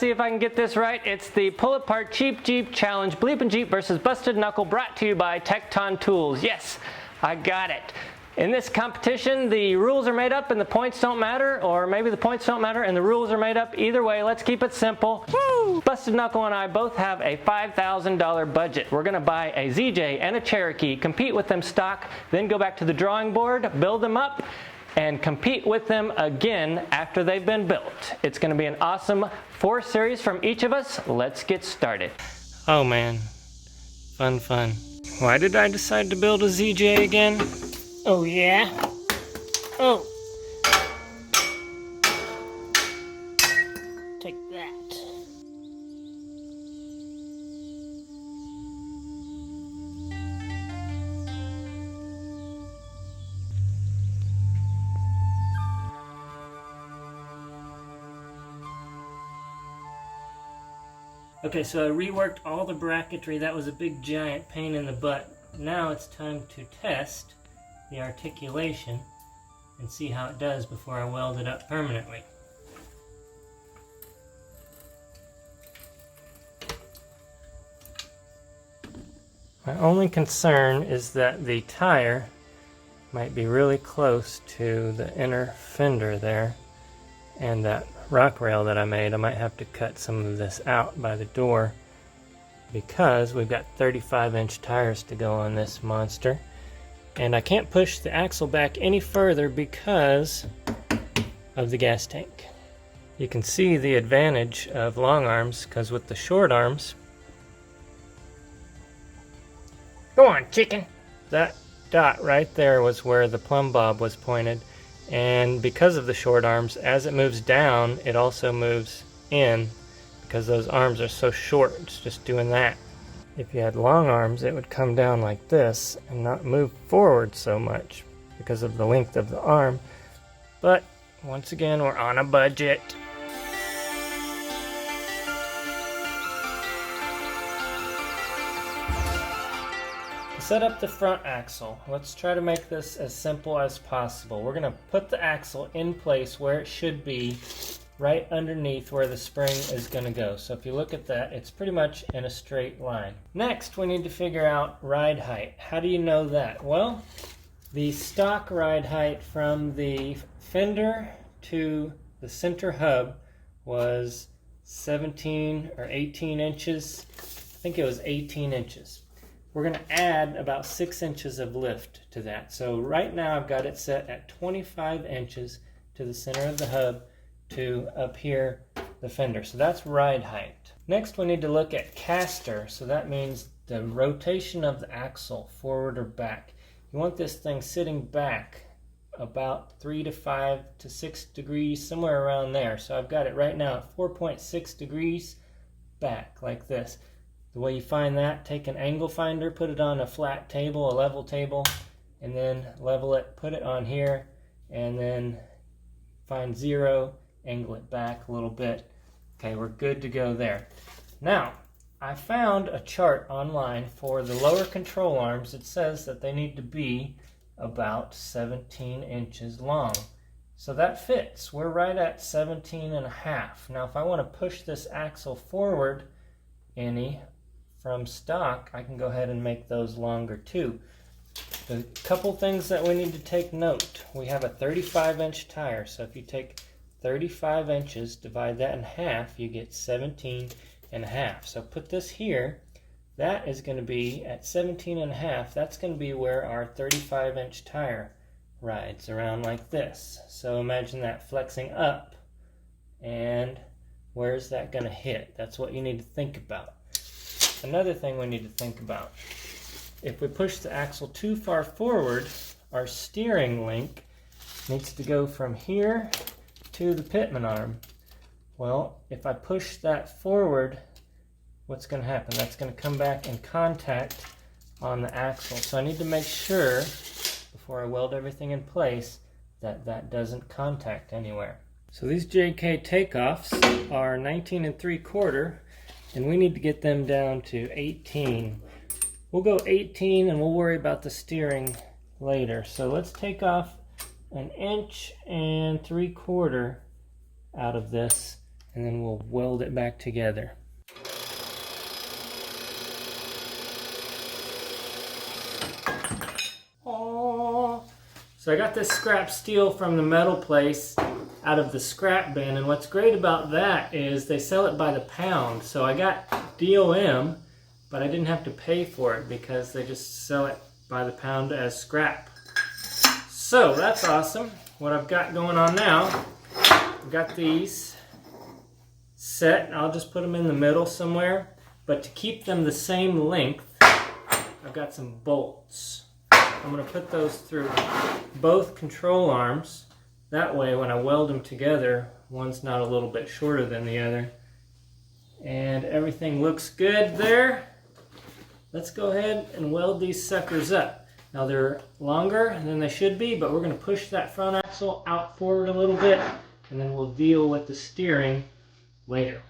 let's see if I can get this right. It's the Pull Apart Cheap Jeep Challenge Bleepinjeep VS Busted Knuckle, brought to you by Tekton Tools. Yes, I got it. In this competition, the rules are made up and the points don't matter, or maybe the points don't matter and the rules are made up. Either way, let's keep it simple. Woo! Busted Knuckle and I both have a $5,000 budget. We're gonna buy a ZJ and a Cherokee, compete with them stock, then go back to the drawing board, build them up, and compete with them again after they've been built. It's gonna be an awesome 4 series from each of us. Let's get started. Oh man, fun. Why did I decide to build a ZJ again? Oh yeah? Oh. Take that. Okay, so I reworked all the bracketry. That was a big giant pain in the butt. Now it's time to test the articulation and see how it does before I weld it up permanently. My only concern is that the tire might be really close to the inner fender there, and that rock rail that I made, I might have to cut some of this out by the door because we've got 35-inch tires to go on this monster. And I can't push the axle back any further because of the gas tank. You can see the advantage of long arms, because with the short arms... Go on, chicken! That dot right there was where the plumb bob was pointed. And because of the short arms, as it moves down, it also moves in because those arms are so short. It's just doing that. If you had long arms, it would come down like this and not move forward so much because of the length of the arm. But once again, we're on a budget. Set up the front axle. Let's try to make this as simple as possible. We're going to put the axle in place where it should be, right underneath where the spring is going to go. So if you look at that, it's pretty much in a straight line. Next, we need to figure out ride height. How do you know that? Well, the stock ride height from the fender to the center hub was 17 or 18 inches. I think it was 18 inches. We're going to add about 6 inches of lift to that. So right now I've got it set at 25 inches to the center of the hub to up here the fender. So that's ride height. Next we need to look at caster. So that means the rotation of the axle forward or back. You want this thing sitting back about 3 to 5 to 6 degrees, somewhere around there. So I've got it right now at 4.6 degrees back like this. The way you find that, take an angle finder, put it on a flat table, a level table, and then level it, put it on here, and then find 0, angle it back a little bit. Okay, we're good to go there. Now, I found a chart online for the lower control arms. It says that they need to be about 17 inches long. So that fits. We're right at 17 and a half. Now, if I want to push this axle forward any from stock, I can go ahead and make those longer too. The couple things that we need to take note. We have a 35-inch tire, so if you take 35 inches, divide that in half, you get 17 and a half. So put this here. That is going to be at 17 and a half. That's going to be where our 35-inch tire rides around like this. So imagine that flexing up, and where's that going to hit? That's what you need to think about. Another thing we need to think about, if we push the axle too far forward, our steering link needs to go from here to the pitman arm. Well, if I push that forward, what's going to happen? That's going to come back in contact on the axle. So I need to make sure, before I weld everything in place, that that doesn't contact anywhere. So these JK takeoffs are 19 3/4. And we need to get them down to 18. We'll go 18 and we'll worry about the steering later. So let's take off 1 3/4 out of this and then we'll weld it back together. Aww. So I got this scrap steel from the metal place out of the scrap bin, and what's great about that is they sell it by the pound. So I got DOM, but I didn't have to pay for it because they just sell it by the pound as scrap. So that's awesome. What I've got going on now, I've got these set. I'll just put them in the middle somewhere, but to keep them the same length, I've got some bolts. I'm going to put those through both control arms. That way when I weld them together, one's not a little bit shorter than the other. And everything looks good there. Let's go ahead and weld these suckers up. Now they're longer than they should be, but we're going to push that front axle out forward a little bit, and then we'll deal with the steering later.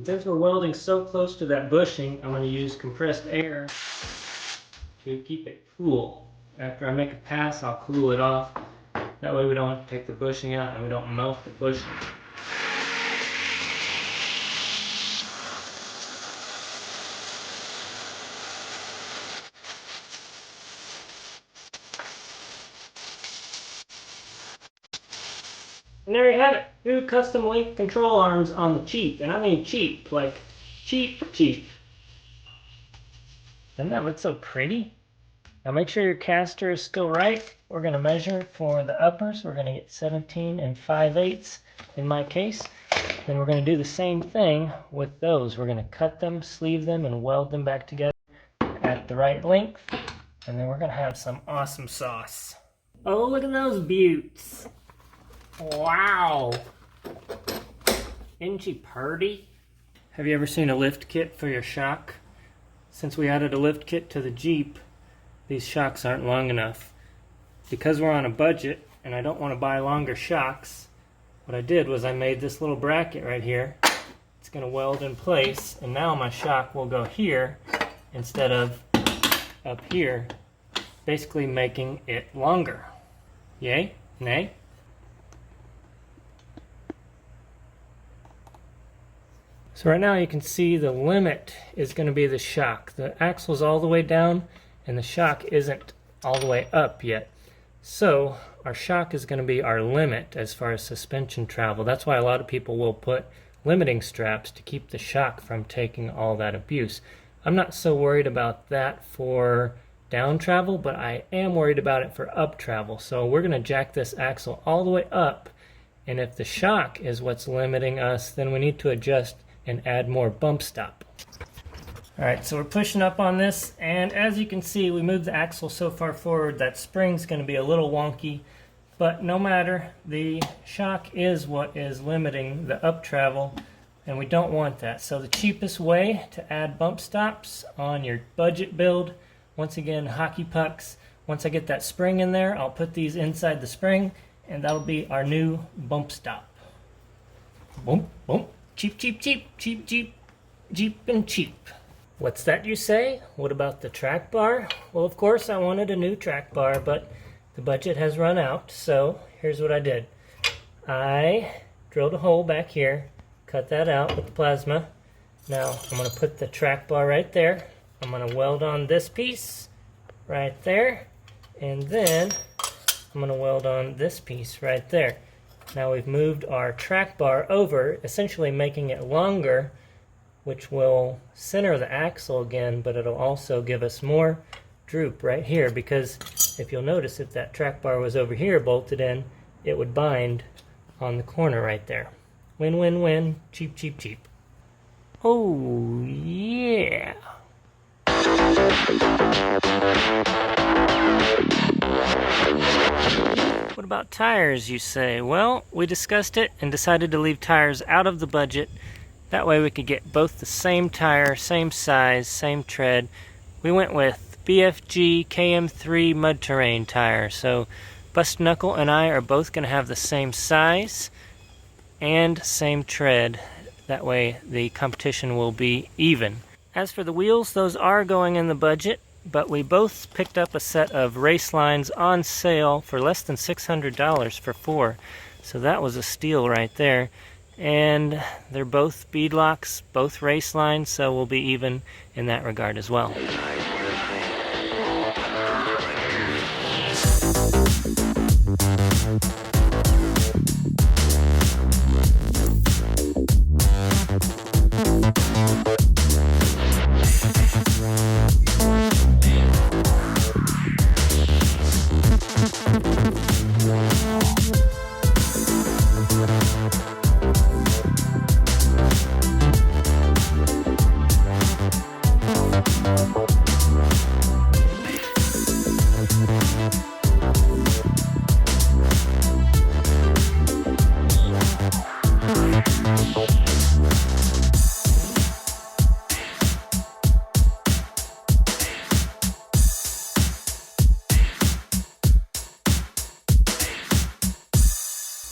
Since we're welding so close to that bushing, I'm going to use compressed air to keep it cool. After I make a pass, I'll cool it off. That way we don't have to take the bushing out and we don't melt the bushing. And there you have it. 2 custom link control arms on the cheap. And I mean cheap, like cheap. Doesn't that look so pretty? Now make sure your caster is still right. We're going to measure for the uppers. We're going to get 17 5/8 in my case. Then we're going to do the same thing with those. We're going to cut them, sleeve them, and weld them back together at the right length. And then we're going to have some awesome sauce. Oh, look at those beauts. Wow. Isn't she purty? Have you ever seen a lift kit for your shock? Since we added a lift kit to the Jeep, these shocks aren't long enough. Because we're on a budget and I don't want to buy longer shocks, what I did was I made this little bracket right here. It's going to weld in place, and now my shock will go here instead of up here, basically making it longer. Yay? Nay? So right now you can see the limit is going to be the shock. The axle's all the way down and the shock isn't all the way up yet. So our shock is going to be our limit as far as suspension travel. That's why a lot of people will put limiting straps to keep the shock from taking all that abuse. I'm not so worried about that for down travel, but I am worried about it for up travel. So we're going to jack this axle all the way up, and if the shock is what's limiting us, then we need to adjust and add more bump stop. Alright, so we're pushing up on this, and as you can see, we moved the axle so far forward that spring's going to be a little wonky, but no matter, the shock is what is limiting the up travel, and we don't want that. So the cheapest way to add bump stops on your budget build, once again, hockey pucks. Once I get that spring in there, I'll put these inside the spring, and that'll be our new bump stop. Boom, boom. Cheap, cheap, cheap, cheap, cheap, cheap, and cheap. What's that you say? What about the track bar? Well, of course I wanted a new track bar, but the budget has run out, so here's what I did. I drilled a hole back here, cut that out with the plasma. Now I'm going to put the track bar right there. I'm going to weld on this piece right there, and then I'm going to weld on this piece right there. Now we've moved our track bar over, essentially making it longer, which will center the axle again, but it'll also give us more droop right here, because if you'll notice, if that track bar was over here bolted in, it would bind on the corner right there. Win, win, win. Cheap, cheap, cheap. Oh, yeah. What about tires, you say? Well, we discussed it and decided to leave tires out of the budget. That way we could get both the same tire, same size, same tread. We went with BFG KM3 mud terrain tire. So Busted Knuckle and I are both going to have the same size and same tread. That way the competition will be even. As for the wheels, those are going in the budget. but we both picked up a set of race lines on sale for less than $600 for 4. So that was a steal right there. And they're both beadlocks, both race lines, so we'll be even in that regard as well.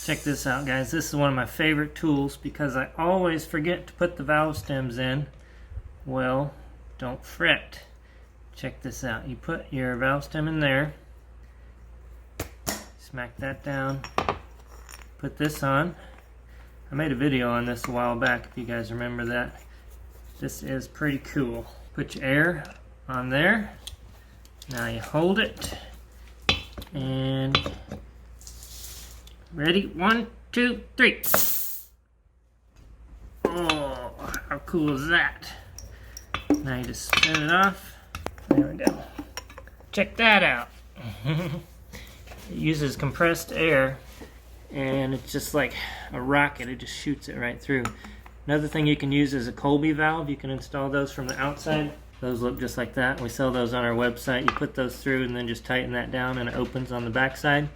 Check this out, guys. This is one of my favorite tools because I always forget to put the valve stems in. Well, don't fret. Check this out. You put your valve stem in there, smack that down, put this on. I made a video on this a while back if you guys remember that. This is pretty cool. Put your air on there. Now you hold it and ready? 1, 2, 3. Oh, how cool is that? Now you just spin it off. There we go. Check that out. It uses compressed air and it's just like a rocket. It just shoots it right through. Another thing you can use is a Colby valve. You can install those from the outside. Those look just like that. We sell those on our website. You put those through and then just tighten that down and it opens on the back side.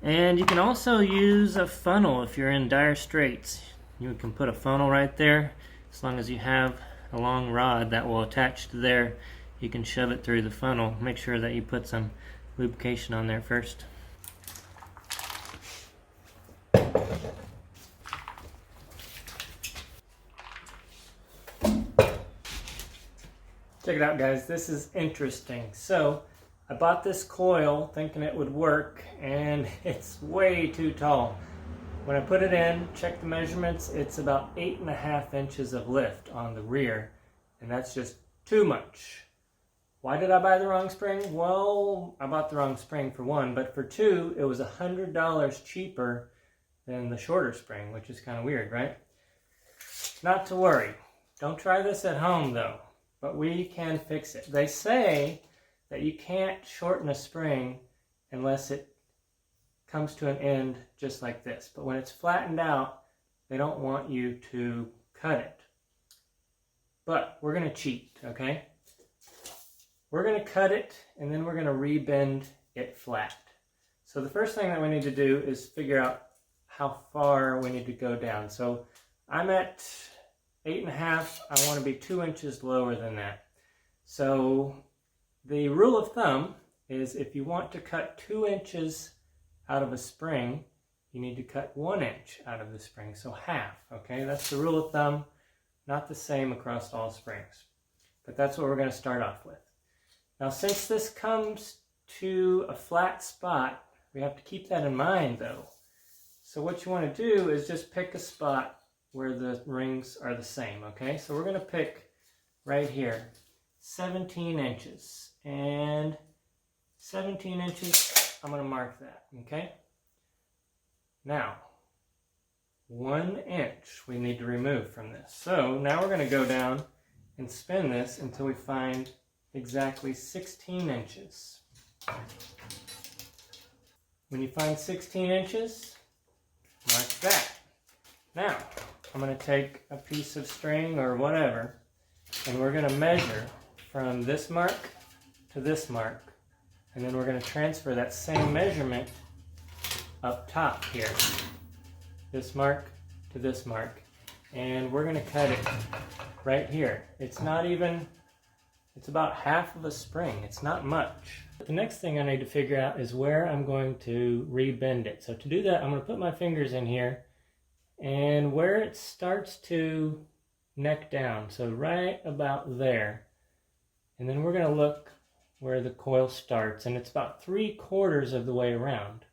And you can also use a funnel if you're in dire straits. You can put a funnel right there. As long as you have a long rod that will attach to there, you can shove it through the funnel. Make sure that you put some lubrication on there first. Check it out, guys. This is interesting. So I bought this coil thinking it would work, and it's way too tall. When I put it in, check the measurements, it's about 8.5 inches of lift on the rear, and that's just too much. Why did I buy the wrong spring? Well, I bought the wrong spring for one, but for two, it was $100 cheaper than the shorter spring, which is kind of weird, right? Not to worry. Don't try this at home, though, but we can fix it. They say that you can't shorten a spring unless it comes to an end just like this. But when it's flattened out, they don't want you to cut it. But we're going to cheat, okay? We're going to cut it and then we're going to rebend it flat. So the first thing that we need to do is figure out how far we need to go down. So I'm at 8.5. I want to be 2 inches lower than that. So the rule of thumb is if you want to cut 2 inches out of a spring, you need to cut 1 inch out of the spring, so half, okay? That's the rule of thumb, not the same across all springs. But that's what we're going to start off with. Now, since this comes to a flat spot, we have to keep that in mind, though. So what you want to do is just pick a spot where the rings are the same, okay? So we're going to pick right here, 17 inches. And 17 inches, I'm going to mark that, okay? Now, 1 inch we need to remove from this. So now we're going to go down and spin this until we find exactly 16 inches. When you find 16 inches, mark that. Now, I'm going to take a piece of string or whatever, and we're going to measure from this mark to this mark, and then we're going to transfer that same measurement up top here, this mark to this mark, and we're going to cut it right here. It's not even, it's about half of a spring. It's not much. The next thing I need to figure out is where I'm going to rebend it. So to do that, I'm going to put my fingers in here, and where it starts to neck down, so right about there, and then we're going to look where the coil starts, and it's about 3/4 of the way around.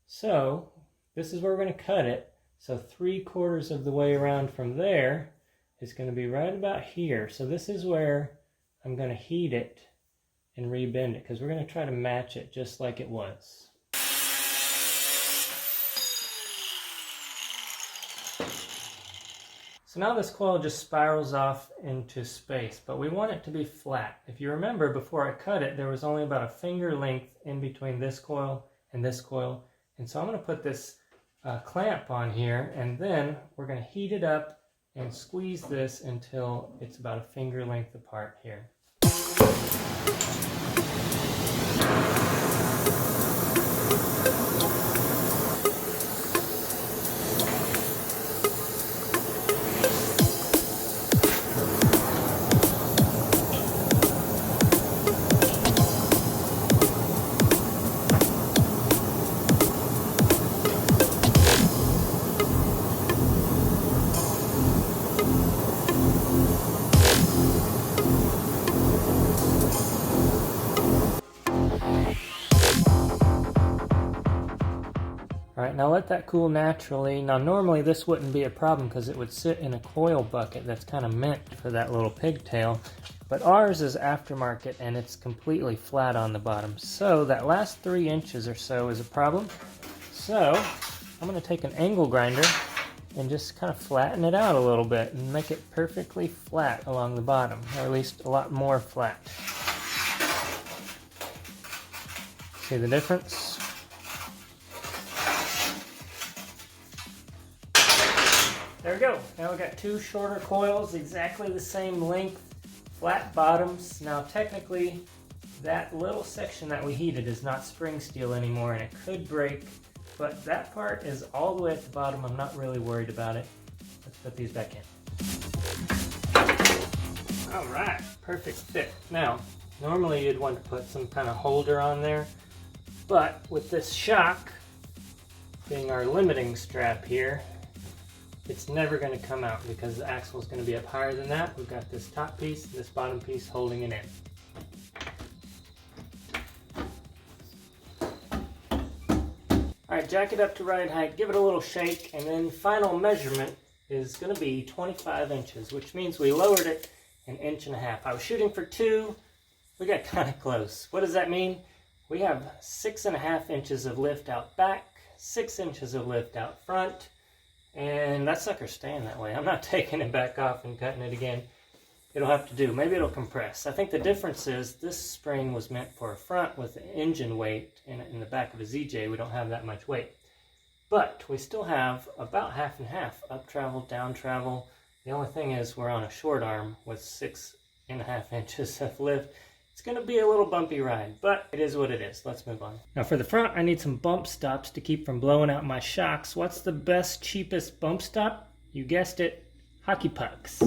So this is where we're going to cut it. So 3/4 of the way around from there is going to be right about here. So this is where I'm going to heat it and rebend it, because we're going to try to match it just like it was. So now this coil just spirals off into space, but we want it to be flat. If you remember, before I cut it, there was only about a finger length in between this coil and this coil. And so I'm going to put this clamp on here, and then we're going to heat it up and squeeze this until it's about a finger length apart here. Alright, now let that cool naturally. Now normally this wouldn't be a problem because it would sit in a coil bucket that's kind of meant for that little pigtail. But ours is aftermarket and it's completely flat on the bottom. So that last 3 inches or so is a problem. So I'm going to take an angle grinder and just kind of flatten it out a little bit and make it perfectly flat along the bottom, or at least a lot more flat. See the difference? There we go. Now we've got 2 shorter coils, exactly the same length, flat bottoms. Now technically, that little section that we heated is not spring steel anymore, and it could break, but that part is all the way at the bottom. I'm not really worried about it. Let's put these back in. All right, perfect fit. Now, normally you'd want to put some kind of holder on there, but with this shock being our limiting strap here, it's never going to come out because the axle is going to be up higher than that. We've got this top piece, this bottom piece holding it in. Alright, jack it up to ride height, give it a little shake, and then final measurement is going to be 25 inches, which means we lowered it 1.5 inches. I was shooting for 2, we got kind of close. What does that mean? We have 6.5 inches of lift out back, 6 inches of lift out front, and that sucker's staying that way. I'm not taking it back off and cutting it again. It'll have to do. Maybe it'll compress. I think the difference is this spring was meant for a front with engine weight. In the back of a ZJ, we don't have that much weight. But we still have about half and half, up travel, down travel. The only thing is we're on a short arm with 6.5 inches of lift. It's going to be a little bumpy ride, but it is what it is. Let's move on. Now for the front, I need some bump stops to keep from blowing out my shocks. What's the best, cheapest bump stop? You guessed it, hockey pucks.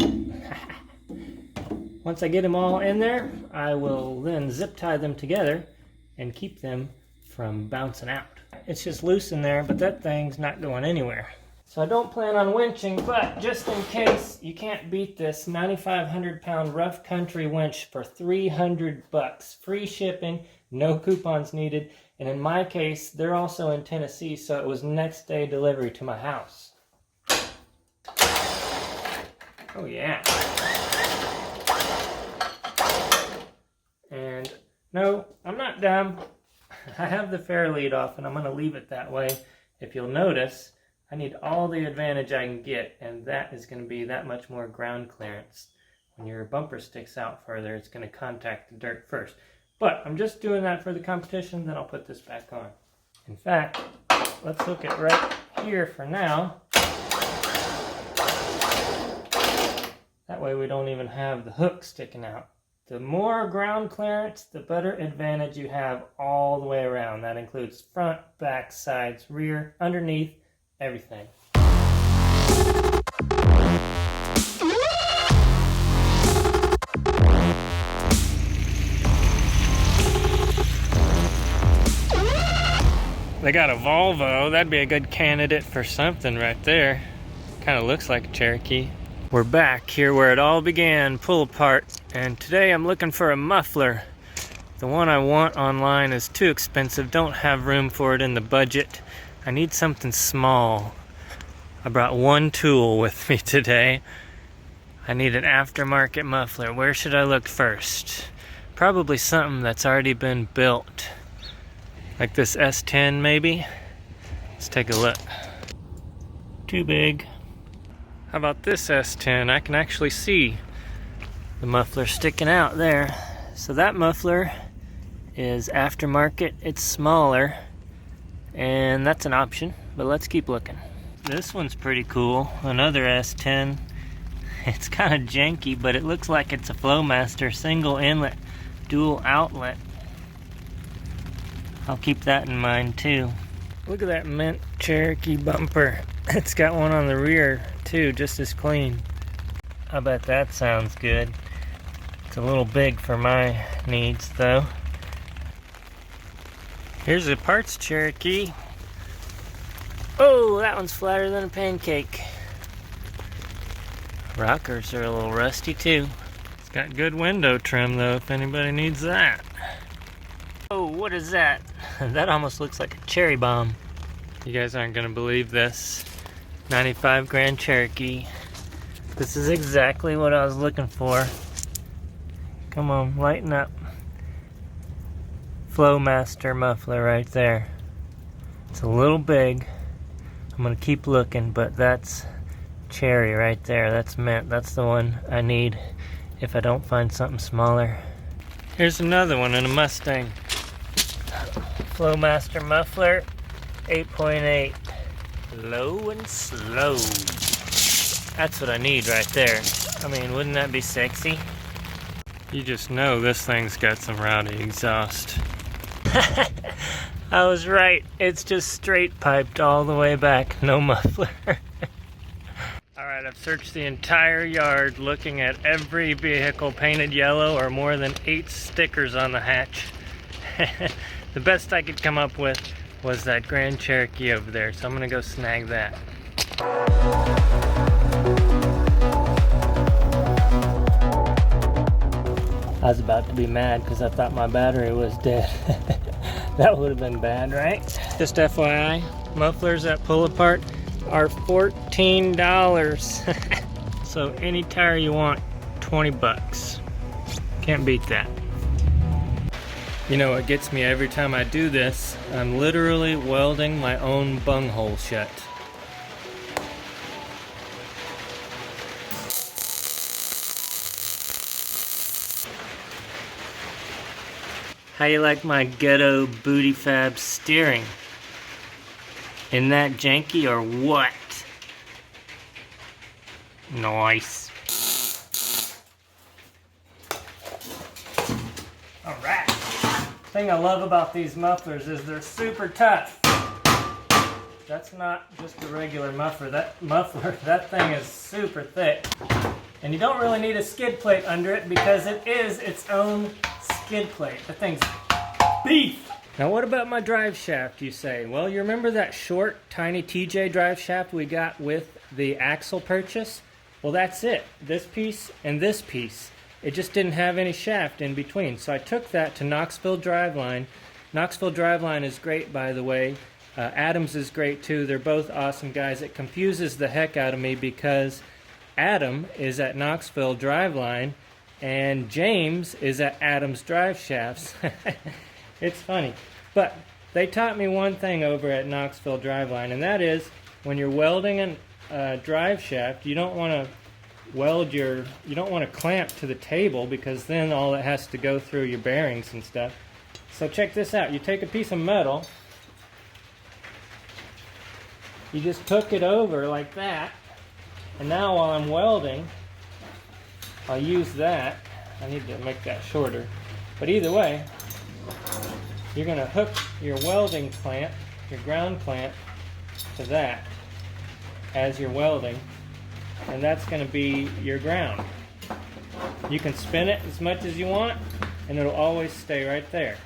Once I get them all in there, I will then zip tie them together and keep them from bouncing out. It's just loose in there, but that thing's not going anywhere. So I don't plan on winching, but just in case, you can't beat this 9,500 pound rough country winch for $300. Free shipping, no coupons needed. And in my case, they're also in Tennessee, so it was next day delivery to my house. Oh yeah. And no, I'm not dumb. I have the fair lead off and I'm going to leave it that way. If you'll notice, I need all the advantage I can get, and that is going to be that much more ground clearance. When your bumper sticks out further, it's going to contact the dirt first. But I'm just doing that for the competition, then I'll put this back on. In fact, let's hook it right here for now. That way we don't even have the hook sticking out. The more ground clearance, the better advantage you have all the way around. That includes front, back, sides, rear, underneath, everything. They got a Volvo. That'd be a good candidate for something right there. Kind of looks like a Cherokee. We're back here where it all began, pull apart. And today I'm looking for a muffler. The one I want online is too expensive. Don't have room for it in the budget. I need something small. I brought one tool with me today. I need an aftermarket muffler. Where should I look first? Probably something that's already been built. Like this S10 maybe? Let's take a look. Too big. How about this S10? I can actually see the muffler sticking out there. So that muffler is aftermarket. It's smaller, and that's an option, but let's keep looking. This one's pretty cool. Another S10. It's kind of janky, but it looks like it's a Flowmaster single inlet, dual outlet. I'll keep that in mind too. Look at that mint Cherokee bumper. It's got one on the rear too, just as clean. I bet that sounds good. It's a little big for my needs though. Here's a parts Cherokee. Oh, that one's flatter than a pancake. Rockers are a little rusty too. It's got good window trim though, if anybody needs that. Oh, what is that? That almost looks like a cherry bomb. You guys aren't gonna believe this. 95 Grand Cherokee. This is exactly what I was looking for. Come on, lighten up. Flowmaster muffler right there. It's a little big. I'm gonna keep looking, but that's cherry right there. That's mint. That's the one I need if I don't find something smaller. Here's another one in a Mustang. Flowmaster muffler, 8.8. Low and slow. That's what I need right there. I mean, wouldn't that be sexy? You just know this thing's got some rowdy exhaust. I was right. It's just straight piped all the way back. No muffler. Alright, I've searched the entire yard looking at every vehicle painted yellow or more than 8 stickers on the hatch. The best I could come up with was that Grand Cherokee over there, so I'm gonna go snag that. I was about to be mad because I thought my battery was dead. That would have been bad, right? Just FYI, mufflers that pull apart are $14. So any tire you want, 20 bucks. Can't beat that. You know what gets me every time I do this? I'm literally welding my own bunghole shut. How you like my ghetto booty fab steering? Isn't that janky or what? Nice. Alright. The thing I love about these mufflers is they're super tough. That's not just a regular muffler. That thing is super thick. And you don't really need a skid plate under it because it is its own skid plate. That thing's beef. Now what about my drive shaft, you say? Well, you remember that short, tiny TJ drive shaft we got with the axle purchase? Well, that's it. This piece and this piece. It just didn't have any shaft in between. So I took that to Knoxville Driveline. Knoxville Driveline is great, by the way. Adams is great too. They're both awesome guys. It confuses the heck out of me because Adam is at Knoxville Driveline and James is at Adams Drive Shafts. It's funny. But they taught me one thing over at Knoxville Driveline, and that is when you're welding a drive shaft, you don't want to you don't want to clamp to the table because then all it has to go through your bearings and stuff. So check this out. You take a piece of metal, you just hook it over like that, and now while I'm welding, I'll use that. I need to make that shorter. But either way, you're going to hook your welding clamp, your ground clamp, to that as you're welding, and that's going to be your ground. You can spin it as much as you want, and it'll always stay right there.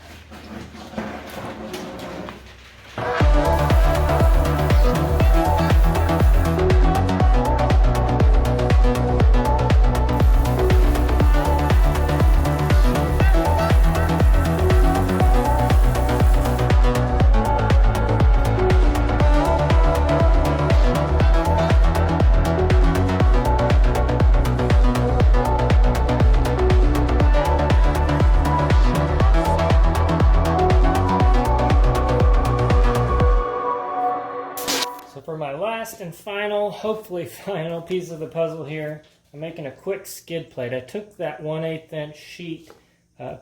last and final, hopefully final piece of the puzzle here. I'm making a quick skid plate. I took that 1/8 inch sheet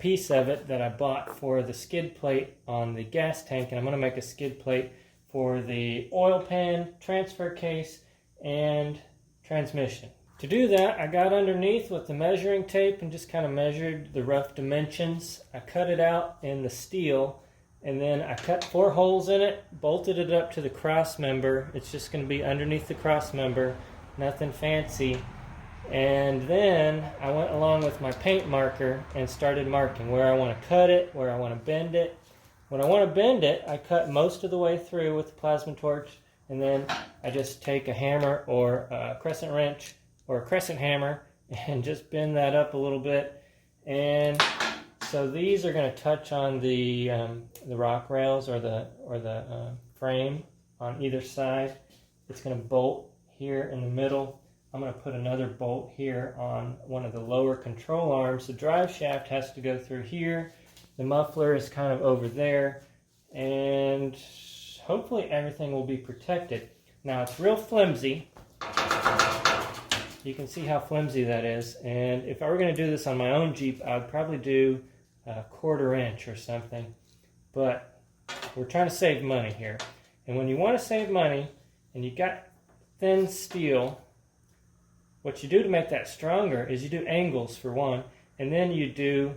piece of it that I bought for the skid plate on the gas tank, and I'm going to make a skid plate for the oil pan, transfer case, and transmission. To do that, I got underneath with the measuring tape and just kind of measured the rough dimensions. I cut it out in the steel, and then I cut 4 holes in it, bolted it up to the cross member. It's just going to be underneath the cross member, nothing fancy. And then I went along with my paint marker and started marking where I want to cut it, where I want to bend it. When I want to bend it, I cut most of the way through with the plasma torch, and then I just take a hammer or a crescent wrench or a crescent hammer and just bend that up a little bit. And so these are going to touch on the rock rails or the frame on either side. It's going to bolt here in the middle. I'm going to put another bolt here on one of the lower control arms. The drive shaft has to go through here. The muffler is kind of over there, and hopefully everything will be protected. Now it's real flimsy. You can see how flimsy that is, and if I were going to do this on my own Jeep, I would probably do a 1/4 inch or something. But we're trying to save money here. And when you want to save money and you got thin steel, what you do to make that stronger is you do angles for one, and then you do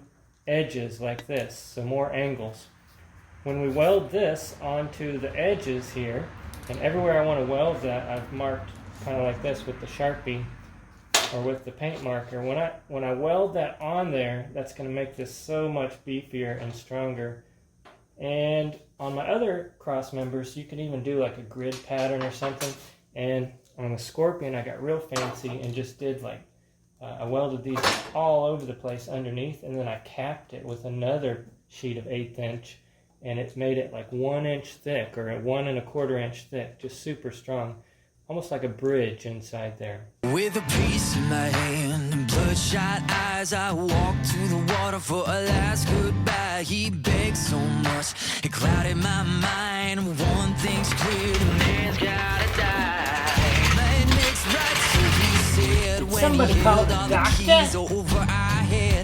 edges like this, so more angles. When we weld this onto the edges here, and everywhere I want to weld that, I've marked kind of like this with the Sharpie or with the paint marker. When I weld that on there, that's going to make this so much beefier and stronger. And on my other cross members, you can even do like a grid pattern or something. And on the Scorpion, I got real fancy and just did like I welded these all over the place underneath, and then I capped it with another sheet of 1/8 inch, and it's made it like 1 inch thick or 1 1/4 inch thick, just super strong, almost like a bridge inside there. With a piece in my hand and bloodshot eyes, I walked to the water for a last goodbye. He begged so much, it clouded my mind. One thing's clear, the man's gotta die. Man makes right, so he said. When somebody he called held the all the doctor? keys over our head.